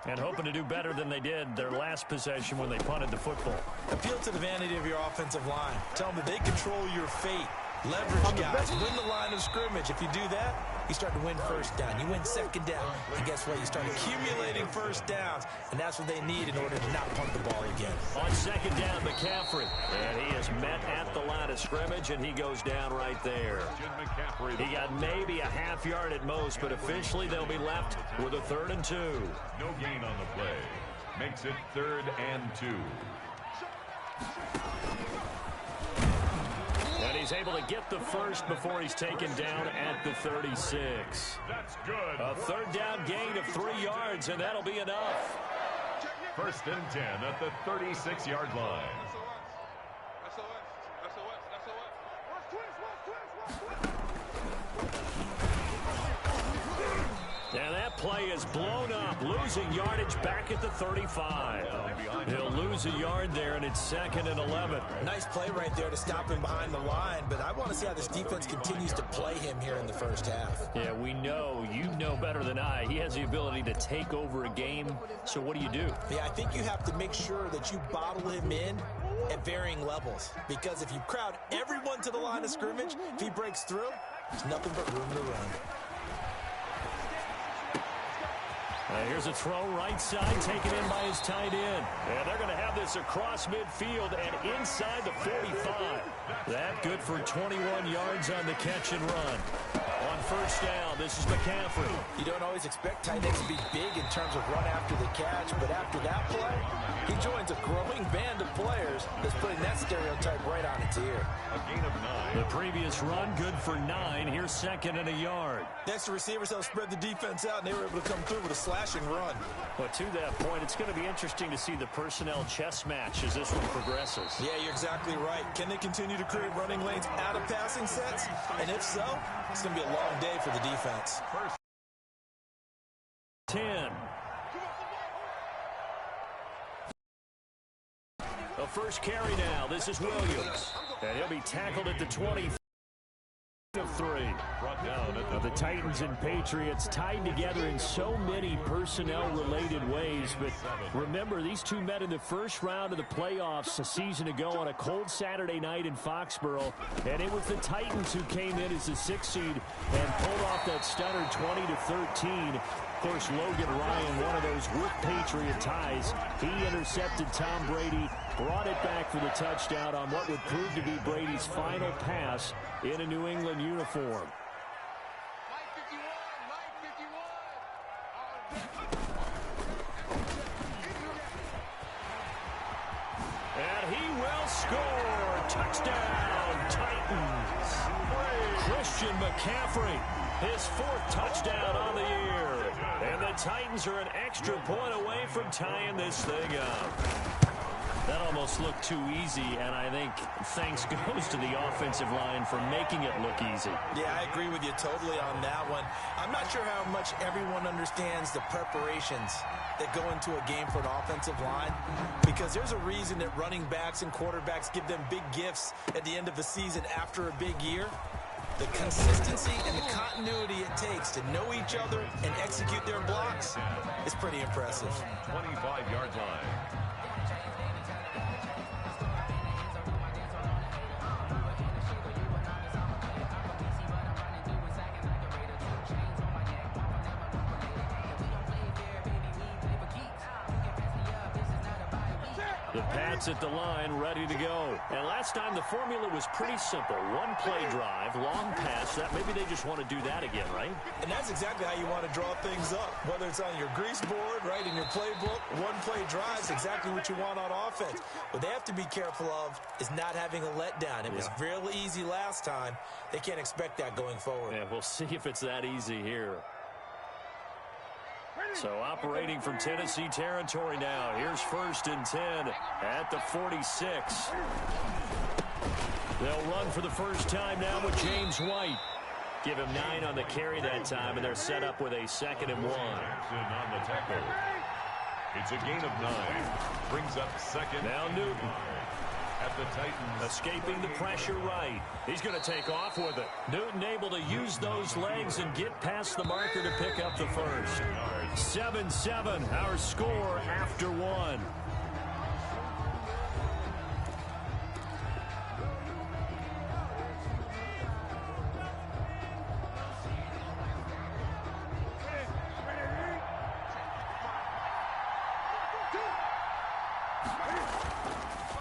And hoping to do better than they did their last possession when they punted the football. Appeal to the vanity of your offensive line. Tell them that they control your fate. Leverage, guys. Win the line of scrimmage. If you do that, you start to win first down. You win second down. And guess what? You start accumulating first downs. And that's what they need in order to not punt the ball again. On second down, McCaffrey. And he is met at the line of scrimmage, and he goes down right there. He got maybe a half yard at most, but officially they'll be left with a 3rd and 2. No gain on the play. Makes it 3rd and 2. And he's able to get the first before he's taken down at the 36. That's good. A 3rd down gain of 3 yards, and that'll be enough. 1st and 10 at the 36-yard line. And that play is blown up, losing yardage back at the 35. He'll lose a yard there, and it's 2nd and 11. Nice play right there to stop him behind the line, but I want to see how this defense continues to play him here in the first half. Yeah, we know, you know better than I, he has the ability to take over a game, so what do you do? Yeah, I think you have to make sure that you bottle him in at varying levels, because if you crowd everyone to the line of scrimmage, if he breaks through, there's nothing but room to run. Here's a throw right side, taken in by his tight end. And they're going to have this across midfield and inside the 45. That good for 21 yards on the catch and run. On first down, this is McCaffrey. You don't always expect tight ends to be big in terms of run after the catch, but after that play, he joins a growing band of players that's putting that stereotype right on its ear. A gain of 9. The previous run good for 9. Here's 2nd and a yard. Next, the receivers helped spread the defense out, and they were able to come through with a slashing run. But to that point, it's going to be interesting to see the personnel chess match as this one progresses. Yeah, you're exactly right. Can they continue to create running lanes out of passing sets? And if so, it's going to be a long day for the defense. 10. The first carry now. This is Williams. And he'll be tackled at the 20 of 3. The Titans and Patriots tied together in so many personnel-related ways. But remember, these two met in the first round of the playoffs a season ago on a cold Saturday night in Foxborough. And it was the Titans who came in as the 6th seed and pulled off that stunner 20-13. Of course, Logan Ryan, one of those with Patriot ties. He intercepted Tom Brady, brought it back for the touchdown on what would prove to be Brady's final pass in a New England uniform. And he will score. Touchdown, Titans. Christian McCaffrey, his 4th touchdown on the year. And the Titans are an extra point away from tying this thing up. That almost looked too easy, and I think thanks goes to the offensive line for making it look easy. Yeah, I agree with you totally on that one. I'm not sure how much everyone understands the preparations that go into a game for an offensive line, because there's a reason that running backs and quarterbacks give them big gifts at the end of the season after a big year. The consistency and the continuity it takes to know each other and execute their blocks is pretty impressive. 25-yard line. The Pats at the line, ready to go. And last time the formula was pretty simple. One play drive, long pass. That maybe they just want to do that again, right? And that's exactly how you want to draw things up. Whether it's on your grease board, right, in your playbook, one play drive is exactly what you want on offense. What they have to be careful of is not having a letdown. It was real easy last time. They can't expect that going forward. Yeah, we'll see if it's that easy here. So operating from Tennessee territory now. Here's 1st and 10 at the 46. They'll run for the first time now with James White. Give him 9 on the carry that time, and they're set up with a 2nd and 1. On the tackle. It's a gain of 9. Brings up 2nd. Now Newton. at the Titans. Escaping the pressure right. He's going to take off with it. Newton able to use those legs and get past the marker to pick up the first. 7-7, our score after one.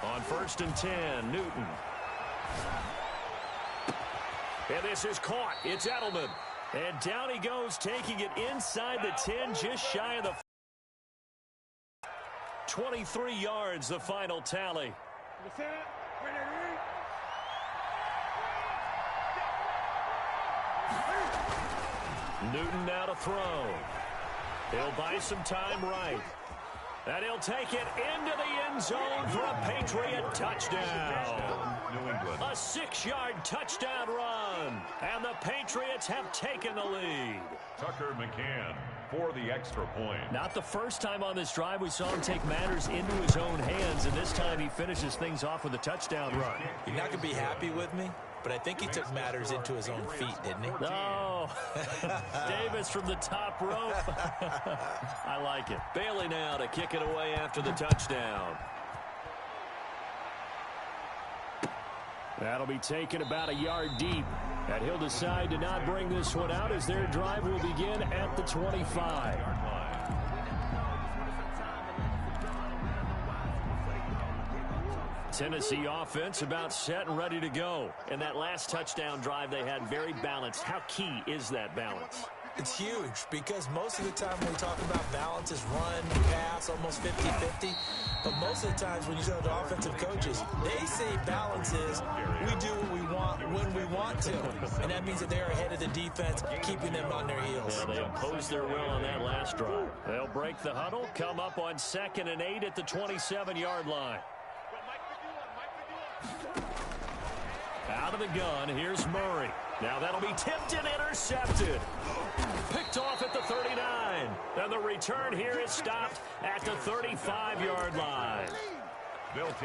On 1st and 10, Newton. And this is caught. It's Edelman. And down he goes, taking it inside the 10, just shy of the 23 yards, the final tally. Newton now to throw. He'll buy some time right. And he'll take it into the end zone for a Patriot touchdown. New England. A 6-yard touchdown run. And the Patriots have taken the lead. Tucker McCann for the extra point. Not the first time on this drive we saw him take matters into his own hands, and this time he finishes things off with a touchdown run. You're not going to be happy with me, but I think he took matters into his own feet, didn't he? No. Davis from the top rope. I like it. Bailey now to kick it away after the touchdown. That'll be taken about a yard deep. And he'll decide to not bring this one out as their drive will begin at the 25. Tennessee offense about set and ready to go. And that last touchdown drive they had very balanced. How key is that balance? It's huge because most of the time when we talk about balance is run, pass, almost 50-50. But most of the times when you talk to offensive coaches, they say balance is we do what we want when we want to. And that means that they're ahead of the defense, keeping them on their heels. Yeah, they imposed their will on that last drive. They'll break the huddle, come up on 2nd and 8 at the 27-yard line. Out of the gun, here's Murray. Now that'll be tipped and intercepted. Picked off at the 39. And the return here is stopped at the 35-yard line.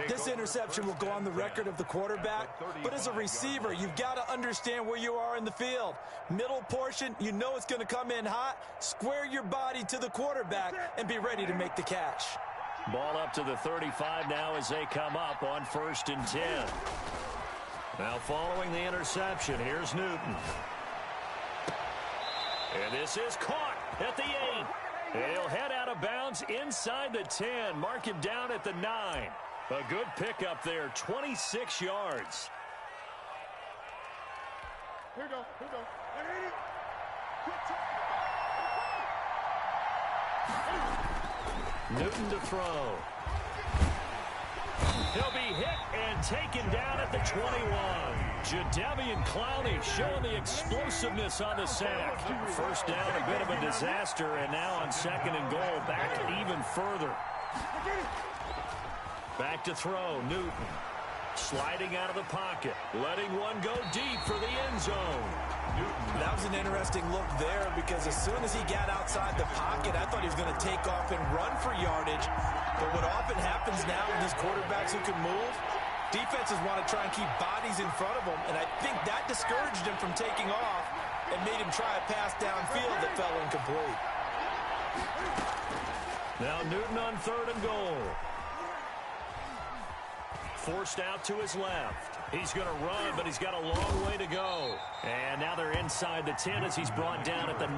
This interception will go on the record of the quarterback, but as a receiver, you've got to understand where you are in the field. Middle portion, you know it's going to come in hot. Square your body to the quarterback and be ready to make the catch. Ball up to the 35 now as they come up on 1st and 10. Now following the interception, here's Newton. And this is caught at the 8. And he'll head out of bounds inside the 10. Mark him down at the 9. A good pickup there, 26 yards. Here we go. Newton to throw. He'll be hit and taken down at the 21. Jadeveon Clowney showing the explosiveness on the sack. First down, a bit of a disaster, and now on 2nd and goal, back even further. Back to throw, Newton. Sliding out of the pocket, letting one go deep for the end zone. That was an interesting look there because as soon as he got outside the pocket, I thought he was going to take off and run for yardage. But what often happens now with these quarterbacks who can move, defenses want to try and keep bodies in front of them, and I think that discouraged him from taking off and made him try a pass downfield that fell incomplete. Now Newton on 3rd and goal. Forced out to his left. He's going to run, but he's got a long way to go. And now they're inside the 10 as he's brought down at the 9.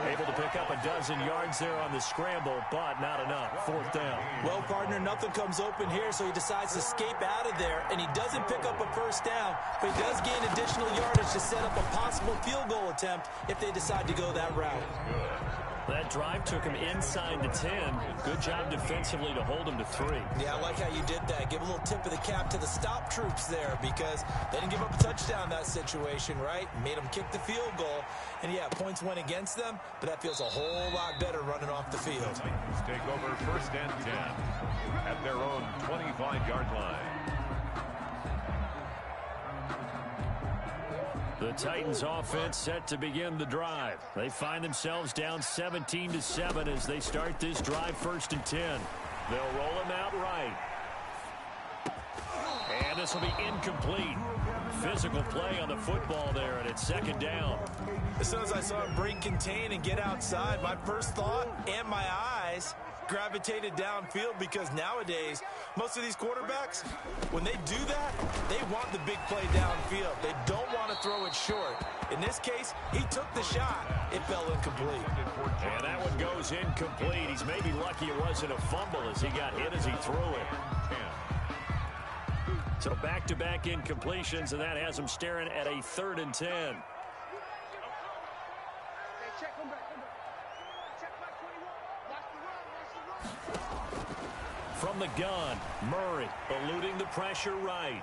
Able to pick up a dozen yards there on the scramble, but not enough. 4th down. Well, partner, nothing comes open here, so he decides to escape out of there, and he doesn't pick up a first down, but he does gain additional yardage to set up a possible field goal attempt if they decide to go that route. That drive took him inside the 10. Good job defensively to hold him to 3. Yeah, I like how you did that. Give a little tip of the cap to the stop troops there because they didn't give up a touchdown in that situation, right? Made them kick the field goal. And, yeah, points went against them, but that feels a whole lot better running off the field. Titans take over 1st and 10 at their own 25-yard line. The Titans offense set to begin the drive. They find themselves down 17-7 as they start this drive 1st and 10. They'll roll him out right. And this will be incomplete. Physical play on the football there, and it's second down. As soon as I saw him break contain and get outside, my first thought and my eyes gravitated downfield, because nowadays, most of these quarterbacks, when they do that, they want the big play downfield. They don't want to throw it short. In this case, he took the shot. It fell incomplete. And that one goes incomplete. He's maybe lucky it wasn't a fumble as he got hit as he threw it. So back-to-back incompletions, and that has him staring at a 3rd and 10. From the gun, Murray eluding the pressure right.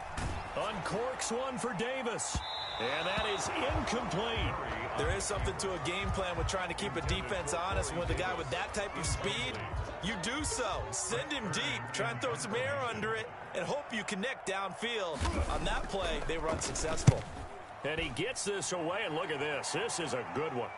Uncorks one for Davis. And that is incomplete. There is something to a game plan with trying to keep a defense honest. With a guy with that type of speed, you do so. Send him deep. Try and throw some air under it and hope you connect downfield. On that play, they were unsuccessful. And he gets this away, and look at this. This is a good one.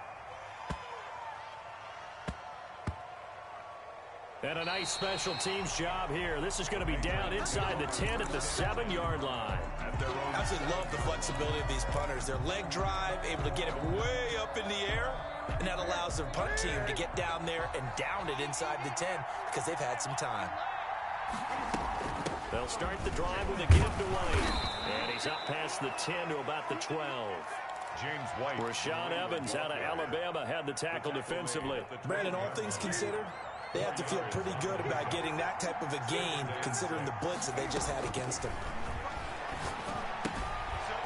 And a nice special teams job here. This is going to be down inside the 10 at the 7-yard line. I absolutely love the flexibility of these punters. Their leg drive, able to get it way up in the air, and that allows their punt team to get down there and down it inside the 10 because they've had some time. They'll start the drive with a giveaway. And he's up past the 10 to about the 12. James White. Rashaan Evans out of Alabama had the tackle defensively. Brandon, all things considered, they have to feel pretty good about getting that type of a gain, considering the blitz that they just had against them.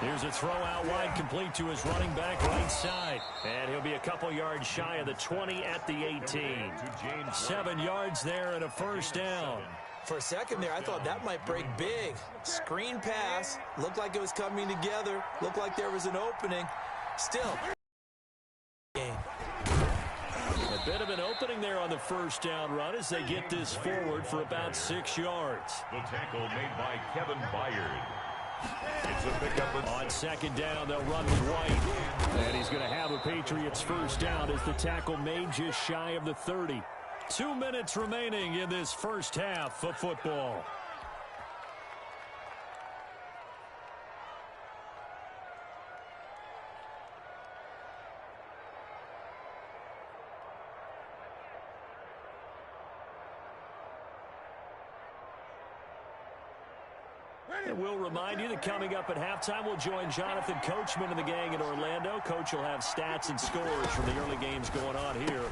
Here's a throw out wide, complete to his running back right side. And he'll be a couple yards shy of the 20 at the 18. 7 yards there and a first down. For a second there, I thought that might break big. Screen pass, looked like it was coming together, looked like there was an opening. Still, game. A bit of an opening there on the first down run as they get this forward for about 6 yards. The tackle made by Kevin Byard. It's a pickup on second down. They'll run with White. And he's going to have a Patriots first down as the tackle made just shy of the 30. 2 minutes remaining in this first half of football. And we'll remind you that coming up at halftime, we'll join Jonathan Coachman and the gang in Orlando. Coach will have stats and scores from the early games going on here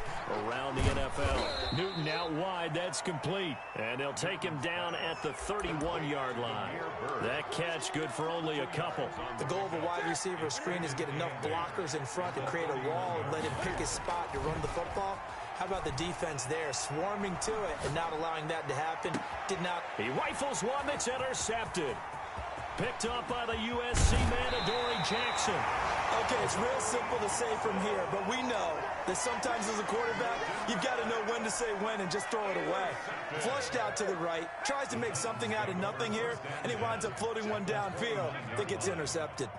around the NFL. Newton out wide. That's complete. And they'll take him down at the 31-yard line. That catch good for only a couple. The goal of a wide receiver screen is get enough blockers in front to create a wall and let him pick his spot to run the football. How about the defense there, swarming to it and not allowing that to happen? Did not. He rifles one that's intercepted. Picked up by the USC man, Adoree Jackson. Okay, it's real simple to say from here, but we know that sometimes as a quarterback, you've got to know when to say when and just throw it away. Flushed out to the right, tries to make something out of nothing here, and he winds up floating one downfield that gets intercepted.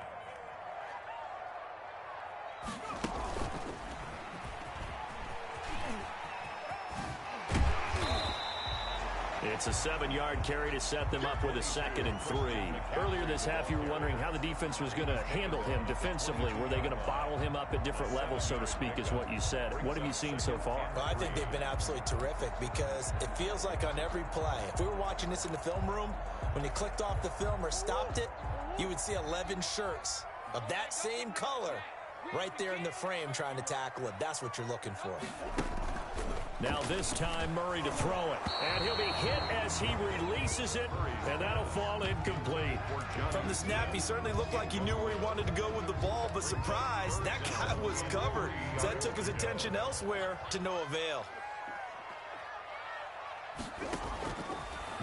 It's a 7-yard carry to set them up with a 2nd and 3. Earlier this half, you were wondering how the defense was going to handle him defensively. Were they going to bottle him up at different levels, so to speak, is what you said. What have you seen so far? Well, I think they've been absolutely terrific because it feels like on every play, if we were watching this in the film room, when you clicked off the film or stopped it, you would see 11 shirts of that same color right there in the frame trying to tackle it. That's what you're looking for. Now this time Murray to throw it. And he'll be hit as he releases it. And that'll fall incomplete. From the snap, he certainly looked like he knew where he wanted to go with the ball. But surprise, that guy was covered. So that took his attention elsewhere to no avail.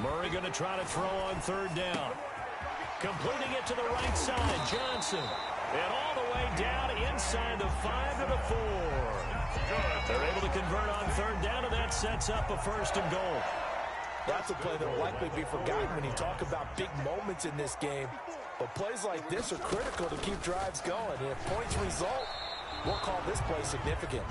Murray going to try to throw on 3rd down. Completing it to the right side, Johnson. And all the way down inside the 5 to the 4. They're able to convert on 3rd down, and that sets up a 1st and goal. That's a play that will likely be forgotten when you talk about big moments in this game. But plays like this are critical to keep drives going. And if points result, we'll call this play significant.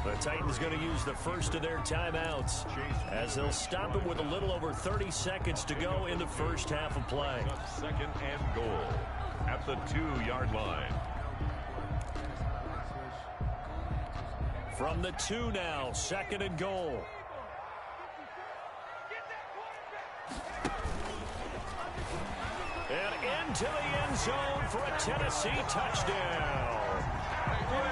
The Titans going to use the first of their timeouts as they'll stop it with a little over 30 seconds to go in the first half of play. Second and goal at the 2-yard line. From the 2 now, second and goal. And into the end zone for a Tennessee touchdown.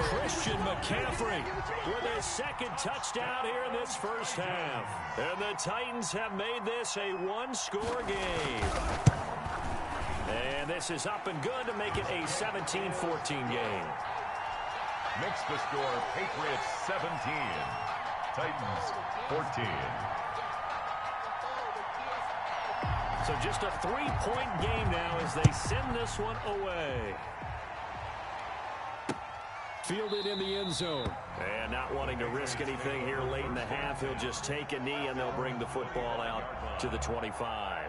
Christian McCaffrey with his second touchdown here in this first half. And the Titans have made this a one-score game. And this is up and good to make it a 17-14 game. Makes the score Patriots 17, Titans 14. So just a 3-point game now as they send this one away. Fielded in the end zone. And not wanting to risk anything here late in the half, he'll just take a knee and they'll bring the football out to the 25.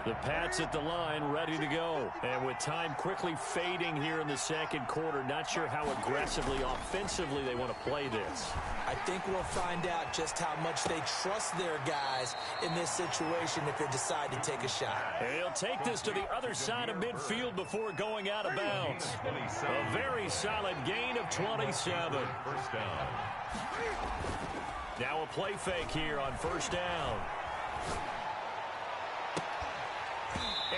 The Pats at the line, ready to go. And with time quickly fading here in the second quarter, not sure how aggressively, offensively they want to play this. I think we'll find out just how much they trust their guys in this situation if they decide to take a shot. And he'll take this to the other side of midfield before going out of bounds. A very solid gain of 27. First down. Now a play fake here on first down.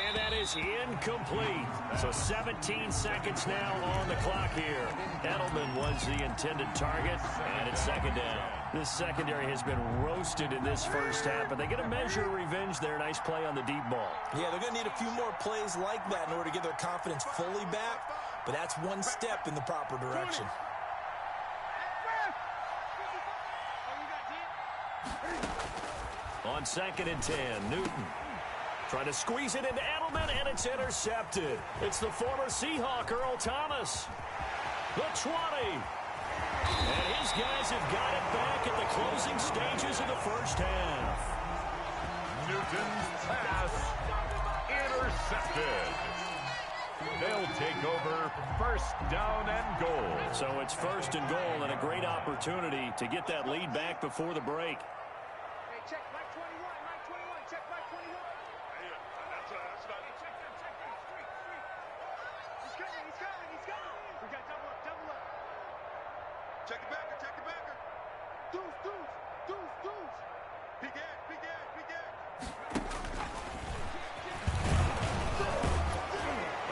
And that is incomplete. So 17 seconds now on the clock here. Edelman was the intended target, and it's second down. This secondary has been roasted in this first half, but they get a measure of revenge there. Nice play on the deep ball. Yeah, they're going to need a few more plays like that in order to get their confidence fully back, but that's one step in the proper direction. On second and 10, Newton. Trying to squeeze it into Edelman, and it's intercepted. It's the former Seahawk, Earl Thomas. The 20. And his guys have got it back at the closing stages of the first half. Newton's pass intercepted. They'll take over first down and goal. So it's first and goal and a great opportunity to get that lead back before the break.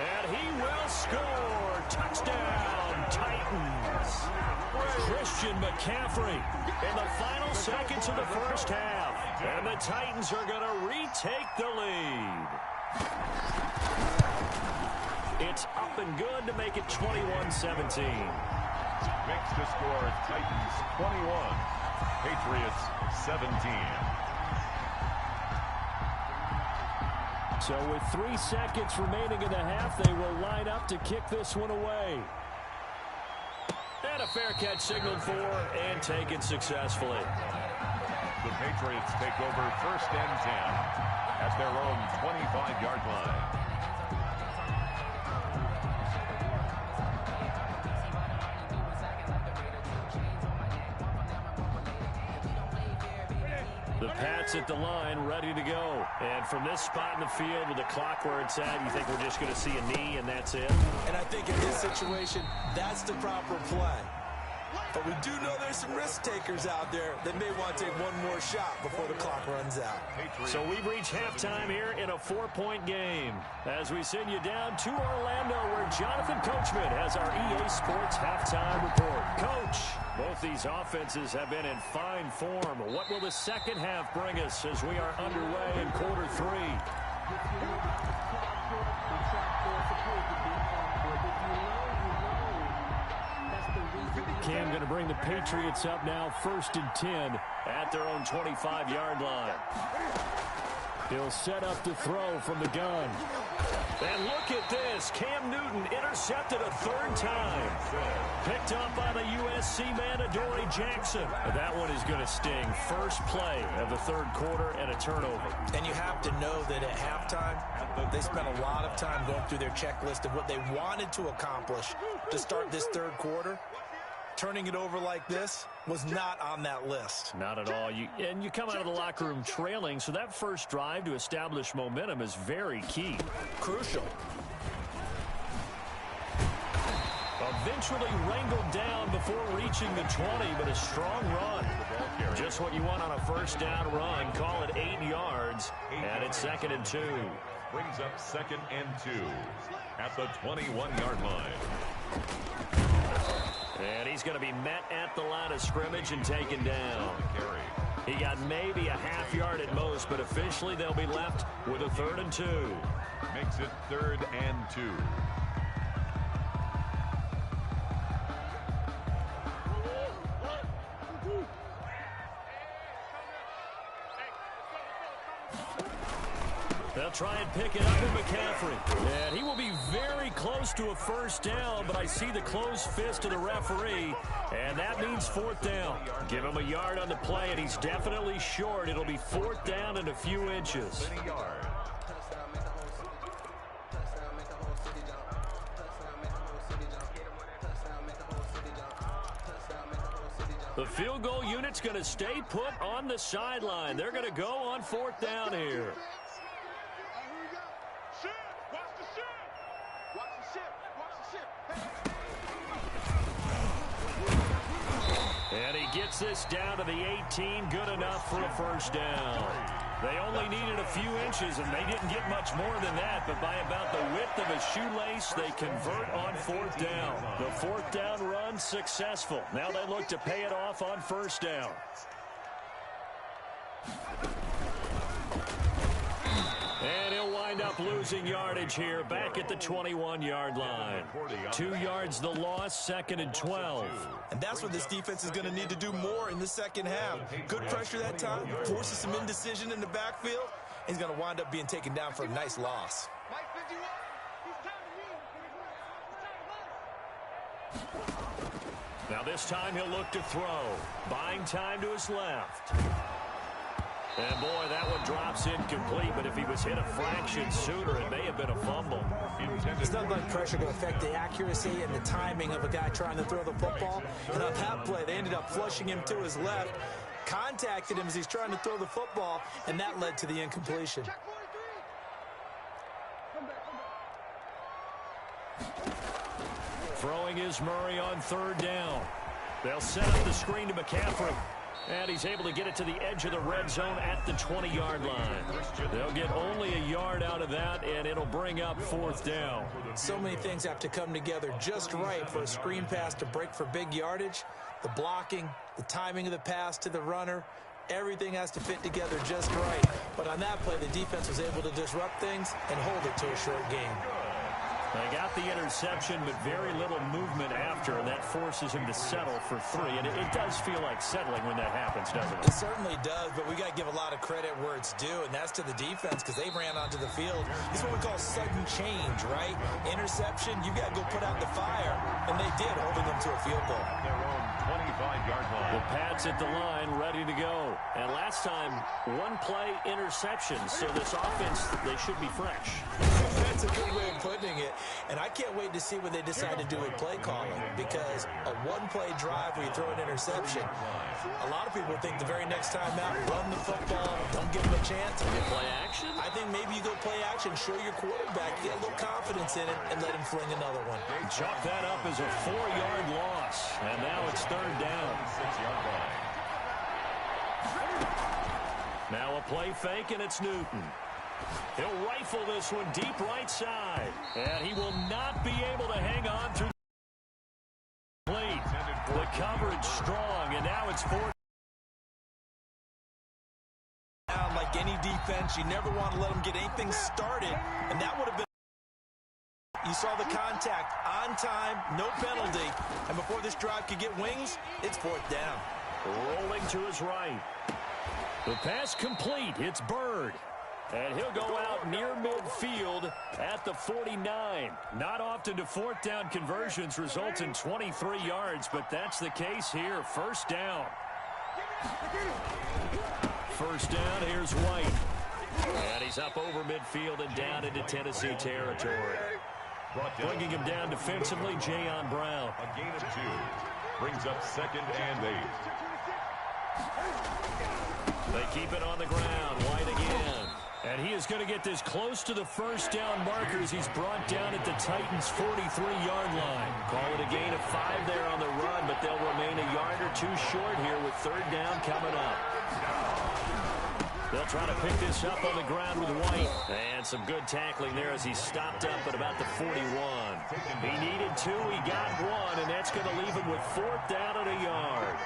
And he will score. Touchdown, Titans. Christian McCaffrey in the final seconds of the first half. And the Titans are going to retake the lead. It's up and good to make it 21-17. Makes the score Titans 21, Patriots 17. So with 3 seconds remaining in the half, they will line up to kick this one away. And a fair catch signaled for and taken successfully. The Patriots take over first and 10 at their own 25-yard line. The Pats at the line, ready to go. And from this spot in the field with the clock where it's at, you think we're just going to see a knee and that's it? And I think in this situation, that's the proper play. But we do know there's some risk takers out there that may want to take one more shot before the clock runs out. So we've reached halftime here in a 4-point game as we send you down to Orlando where Jonathan Coachman has our EA Sports halftime report. Coach, both these offenses have been in fine form. What will the second half bring us as we are underway in quarter 3? Cam going to bring the Patriots up now, first and 10 at their own 25-yard line. He'll set up to throw from the gun. And look at this. Cam Newton intercepted a third time. Picked up by the USC man, Adoree Jackson. That one is going to sting. First play of the third quarter and a turnover. And you have to know that at halftime, they spent a lot of time going through their checklist of what they wanted to accomplish to start this third quarter. Turning it over like this was not on that list. Not at all. And you come out of the locker room trailing, so that first drive to establish momentum is very key. Crucial. Eventually wrangled down before reaching the 20, but a strong run. Just what you want on a first down run. Call it 8 yards, and it's 2nd and 2. Brings up 2nd and 2 at the 21-yard line. And he's going to be met at the line of scrimmage and taken down. He got maybe a half yard at most, but officially they'll be left with a 3rd and 2. Makes it 3rd and 2. They'll try and pick it up with McCaffrey. And he will be very close to a first down, but I see the closed fist of the referee, and that means 4th down. Give him a yard on the play, and he's definitely short. It'll be 4th down and a few inches. The field goal unit's going to stay put on the sideline. They're going to go on 4th down here. And he gets this down to the 18. Good enough for a first down. They only needed a few inches, and they didn't get much more than that. But by about the width of a shoelace, they convert on 4th down. The 4th down run successful. Now they look to pay it off on first down. And he'll wind up losing yardage here back at the 21-yard line. 2 yards the loss, 2nd and 12. And that's what this defense is going to need to do more in the second half. Good pressure that time, forces some indecision in the backfield. He's going to wind up being taken down for a nice loss. Now this time he'll look to throw. Buying time to his left. And boy, that one drops incomplete, but if he was hit a fraction sooner, it may have been a fumble. It's not like pressure to affect the accuracy and the timing of a guy trying to throw the football. And on that play, they ended up flushing him to his left, contacted him as he's trying to throw the football, and that led to the incompletion. Throwing is Murray on 3rd down. They'll set up the screen to McCaffrey. And he's able to get it to the edge of the red zone at the 20-yard line. They'll get only a yard out of that, and it'll bring up 4th down. So many things have to come together just right for a screen pass to break for big yardage. The blocking, the timing of the pass to the runner, everything has to fit together just right. But on that play, the defense was able to disrupt things and hold it to a short game. They got the interception, but very little movement after, and that forces him to settle for 3. And it does feel like settling when that happens, doesn't it? It certainly does, but we got to give a lot of credit where it's due, and that's to the defense because they ran onto the field. It's what we call sudden change, right? Interception, you got to go put out the fire, and they did, holding them to a field goal. Their own 25-yard line. The Pats at the line, ready to go. And last time, 1-play interception, so this offense, they should be fresh. That's a good way of putting it. And I can't wait to see what they decide to do with play calling, because a 1-play drive where you throw an interception, a lot of people think the very next time out, run the football, don't give them a chance. You play action? I think maybe you go play action, show your quarterback, get a little confidence in it, and let him fling another one. They chalk that up as a 4-yard loss, and now it's 3rd down. 6-yard line. Now a play fake, and it's Newton. He'll rifle this one deep right side. And he will not be able to hang on through the plate. The coverage strong, and now it's 4th. Like any defense, you never want to let them get anything started, and that would have been. You saw the contact on time, no penalty, and before this drive could get wings, it's 4th down. Rolling to his right. The pass complete. It's Byrd. And he'll go out near midfield at the 49. Not often do fourth down conversions result in 23 yards, but that's the case here. First down. First down, here's White. And he's up over midfield and down into Tennessee territory. Bringing him down defensively, Jayon Brown. A gain of 2. Brings up 2nd and 8. They keep it on the ground. White again. And he is going to get this close to the first down markers. He's brought down at the Titans' 43-yard line. Call it a gain of 5 there on the run, but they'll remain a yard or 2 short here with third down coming up. They'll try to pick this up on the ground with White. And some good tackling there as he stopped up at about the 41. He needed 2, he got 1, and that's going to leave him with fourth down and a yard.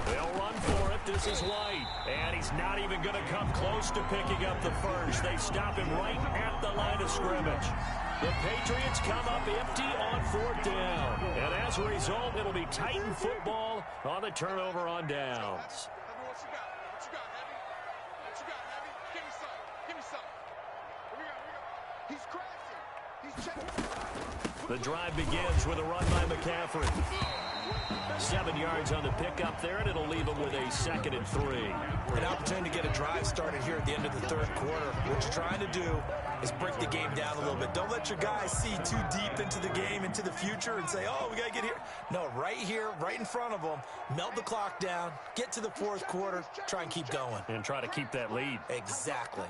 They'll run for it. This is White. And he's not even going to come close to picking up the first. They stop him right at the line of scrimmage. The Patriots come up empty on fourth down. And as a result, it'll be Titan football on the turnover on downs. The drive begins with a run by McCaffrey. 7 yards on the pickup there, and it'll leave them with a 2nd and 3. An opportunity to get a drive started here at the end of the third quarter. What you're trying to do is break the game down a little bit. Don't let your guys see too deep into the game, into the future, and say, oh, we got to get here. No, right here, right in front of them, melt the clock down, get to the fourth quarter, try and keep going. And try to keep that lead. Exactly.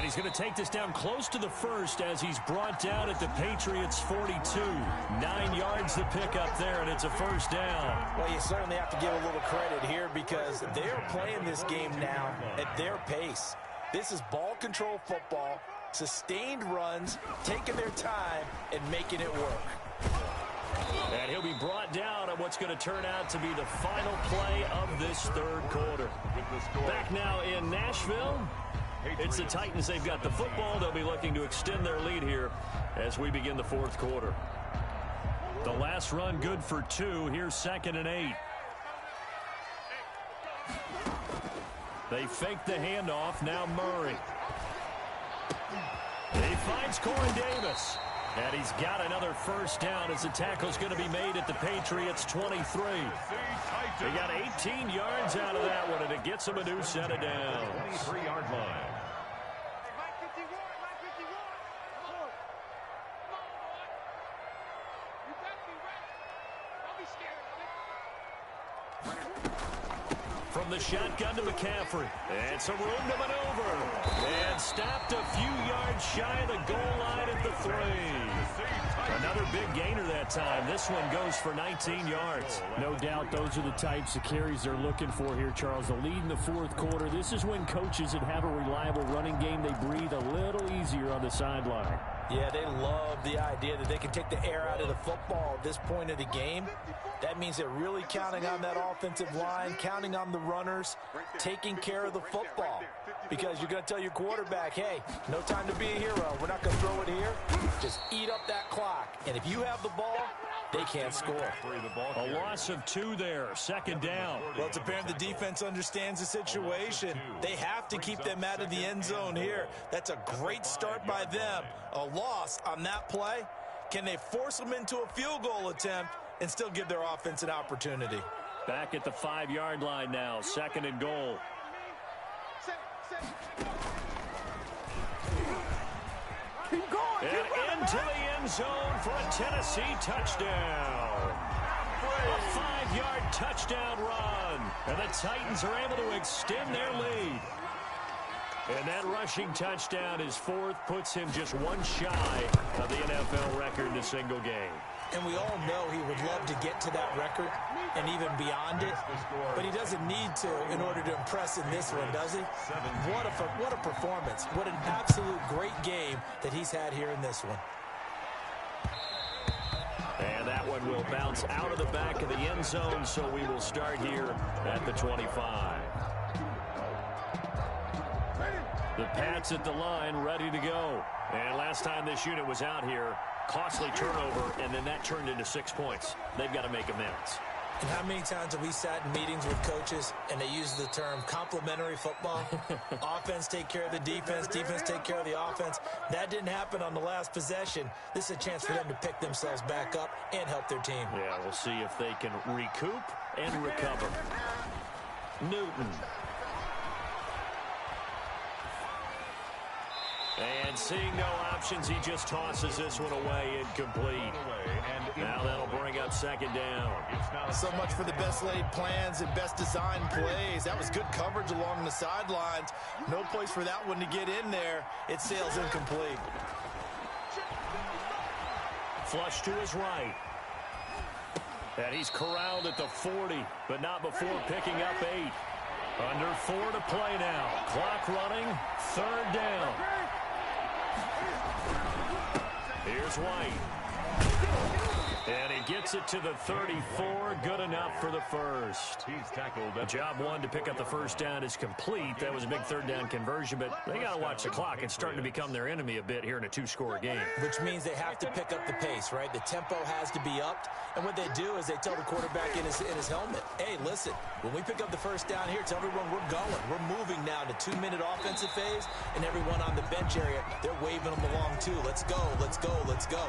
He's going to take this down close to the first as he's brought down at the Patriots' 42. 9 yards to pick up there, and it's a first down. Well, you certainly have to give a little credit here because they're playing this game now at their pace. This is ball control football, sustained runs, taking their time, and making it work. And he'll be brought down on what's going to turn out to be the final play of this third quarter. Back now in Nashville. It's the Titans. They've got the football. They'll be looking to extend their lead here as we begin the fourth quarter. The last run good for 2. Here's 2nd and 8. They fake the handoff. Now Murray. He finds Corey Davis. And he's got another first down as the tackle's going to be made at the Patriots' 23. They got 18 yards out of that one, and it gets them a new set of downs. 23-yard line. From the shotgun to McCaffrey. And some room to maneuver. And stopped a few yards shy of the goal line at the 3. Another big gainer that time. This one goes for 19 yards. No doubt those are the types of carries they're looking for here, Charles. The lead in the fourth quarter. This is when coaches that have a reliable running game, they breathe a little easier on the sideline. Yeah, they love the idea that they can take the air out of the football at this point of the game. That means they're really counting on that offensive line, counting on the runners, taking care of the football. Because you're going to tell your quarterback, hey, no time to be a hero. We're not going to throw it here. Just eat up that clock. And if you have the ball, they can't score. A loss of 2 there. 2nd down. Well, it's apparent the defense understands the situation. They have to keep them out of the end zone here. That's a great start by them. A loss on that play. Can they force them into a field goal attempt and still give their offense an opportunity? Back at the 5-yard line now. 2nd and goal. And into the end zone for a Tennessee touchdown. A 5-yard touchdown run. And the Titans are able to extend their lead. And that rushing touchdown, his 4th, puts him just 1 shy of the NFL record in a single game. And we all know he would love to get to that record and even beyond it, but he doesn't need to in order to impress in this one, does he? What a performance. What an absolute great game that he's had here in this one. And that one will bounce out of the back of the end zone, so we will start here at the 25. The Pats at the line, ready to go. And last time this unit was out here, costly turnover, and then that turned into 6 points. They've got to make amends. And how many times have we sat in meetings with coaches and they use the term complementary football? Offense take care of the defense, defense take care of the offense. That didn't happen on the last possession. This is a chance for them to pick themselves back up and help their team. Yeah, we'll see if they can recoup and recover. Newton. And seeing no options, he just tosses this one away, incomplete. Now that'll bring up second down. So much for the best laid plans and best designed plays. That was good coverage along the sidelines. No place for that one to get in there. It sails incomplete. Flush to his right. And he's corralled at the 40, but not before picking up 8. Under 4 to play now. Clock running, third down. Here's White. And he gets it to the 34. Good enough for the first. He's tackled. Job 1 to pick up the first down is complete. That was a big third down conversion, but they got to watch the clock. It's starting to become their enemy a bit here in a 2-score game. Which means they have to pick up the pace, right? The tempo has to be upped. And what they do is they tell the quarterback in his helmet, hey, listen, when we pick up the first down here, tell everyone we're going. We're moving now to 2-minute offensive phase, and everyone on the bench area, they're waving them along too. Let's go, let's go, let's go.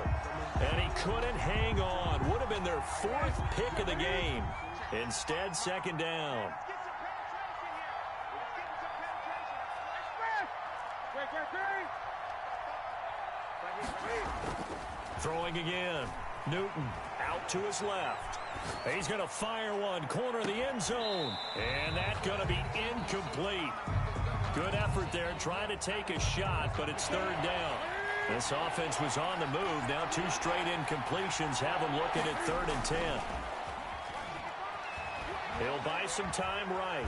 And he couldn't hang on. Would have been their 4th pick of the game. Instead, second down. Throwing again. Newton out to his left. He's going to fire one, corner of the end zone. And that's going to be incomplete. Good effort there, trying to take a shot, but it's third down. This offense was on the move. Now 2 straight incompletions have them looking at 3rd and 10. He'll buy some time right.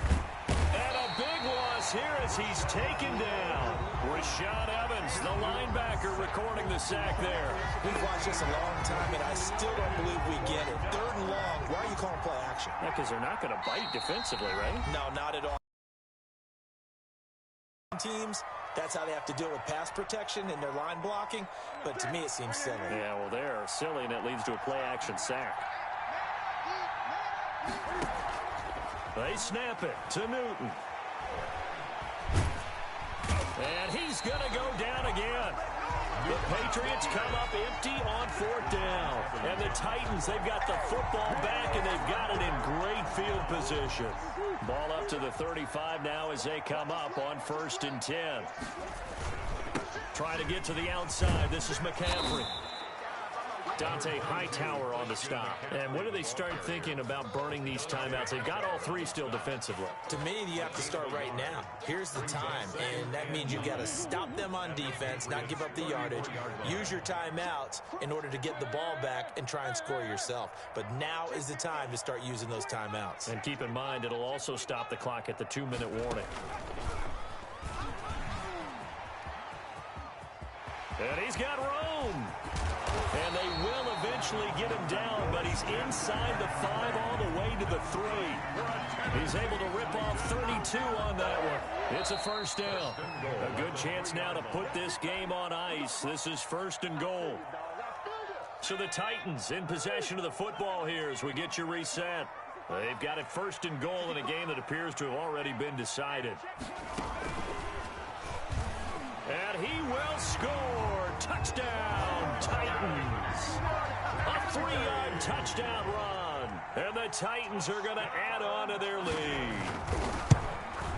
And a big loss here as he's taken down. Rashad Evans, the linebacker, recording the sack there. We've watched this a long time, and I still don't believe we get it. 3rd and long. Why are you calling play action? Yeah, because they're not going to bite defensively, right? No, not at all. Teams, that's how they have to deal with pass protection and their line blocking, but to me it seems silly. Yeah, well, they're silly, and it leads to a play-action sack. They snap it to Newton. And he's going to go down again. The Patriots come up empty on 4th down. And the Titans, they've got the football back, and they've got it in great field position. Ball up to the 35 now as they come up on 1st and 10. Trying to get to the outside. This is McCaffrey. Dante Hightower on the stop. And when do they start thinking about burning these timeouts? They've got all 3 still defensively. To me, you have to start right now. Here's the time, and that means you've got to stop them on defense, not give up the yardage. Use your timeouts in order to get the ball back and try and score yourself. But now is the time to start using those timeouts. And keep in mind, it'll also stop the clock at the 2-minute warning. And he's got room. And they will eventually get him down, but he's inside the 5 all the way to the 3. He's able to rip off 32 on that one. It's a first down. A good chance now to put this game on ice. This is 1st and goal. So the Titans in possession of the football here as we get you reset. They've got it 1st and goal in a game that appears to have already been decided. And he will score. Touchdown, Titans. A 3-yard touchdown run. And the Titans are going to add on to their lead.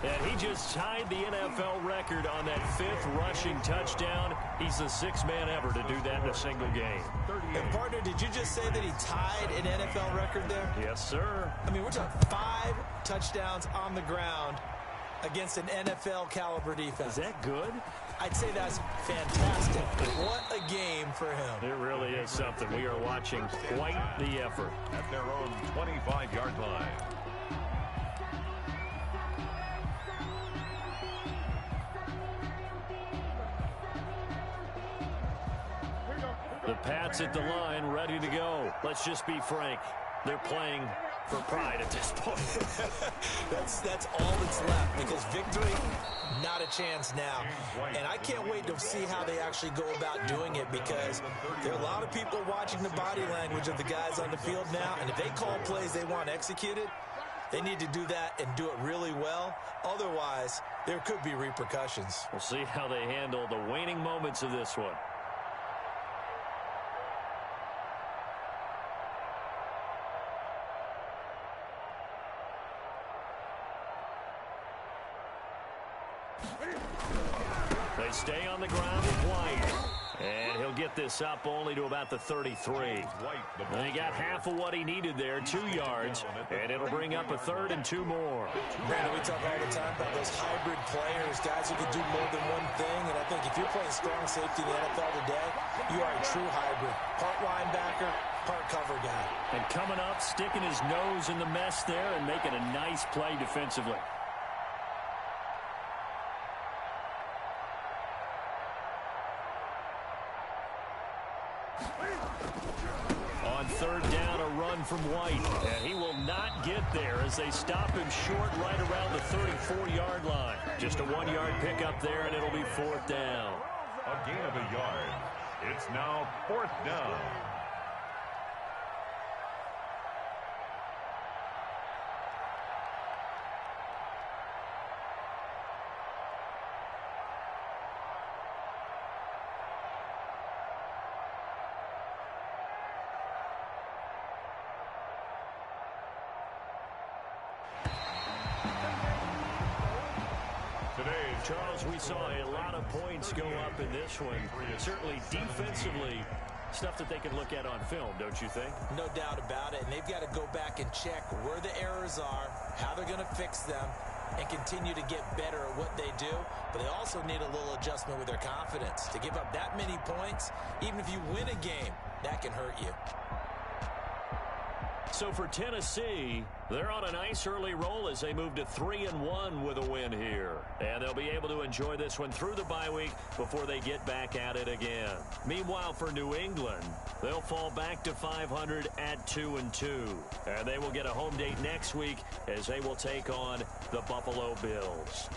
And he just tied the NFL record on that 5th rushing touchdown. He's the 6th man ever to do that in a single game. And partner, did you just say that he tied an NFL record there? Yes, sir. I mean, we're talking 5 touchdowns on the ground against an NFL caliber defense. Is that good? I'd say that's fantastic. What a game for him. It really is something. We are watching quite the effort. At their own 25-yard line. The Pats at the line, ready to go. Let's just be frank. They're playing for pride at this point. That's all that's left, because victory, not a chance now. And I can't wait to see how they actually go about doing it, because there are a lot of people watching the body language of the guys on the field now, and if they call plays they want executed, they need to do that and do it really well. Otherwise, there could be repercussions. We'll see how they handle the waning moments of this one. They stay on the ground with White. And he'll get this up only to about the 33. And he got half of what he needed there, 2 yards. And it'll bring up a 3rd and 2 more. Brandon, we talk all the time about those hybrid players, guys who can do more than one thing. And I think if you're playing strong safety in the NFL today, you are a true hybrid. Part linebacker, part cover guy. And coming up, sticking his nose in the mess there and making a nice play defensively. On 3rd down, a run from White. And he will not get there as they stop him short right around the 34-yard line. Just a 1-yard pickup there, and it'll be 4th down. A gain of a yard. It's now 4th down. Charles, we saw a lot of points go up in this one. Certainly defensively, stuff that they can look at on film, don't you think? No doubt about it. And they've got to go back and check where the errors are, how they're going to fix them, and continue to get better at what they do. But they also need a little adjustment with their confidence. To give up that many points, even if you win a game, that can hurt you. So for Tennessee, they're on a nice early roll as they move to 3-1 with a win here. And they'll be able to enjoy this one through the bye week before they get back at it again. Meanwhile, for New England, they'll fall back to 500 at 2-2. And they will get a home date next week as they will take on the Buffalo Bills.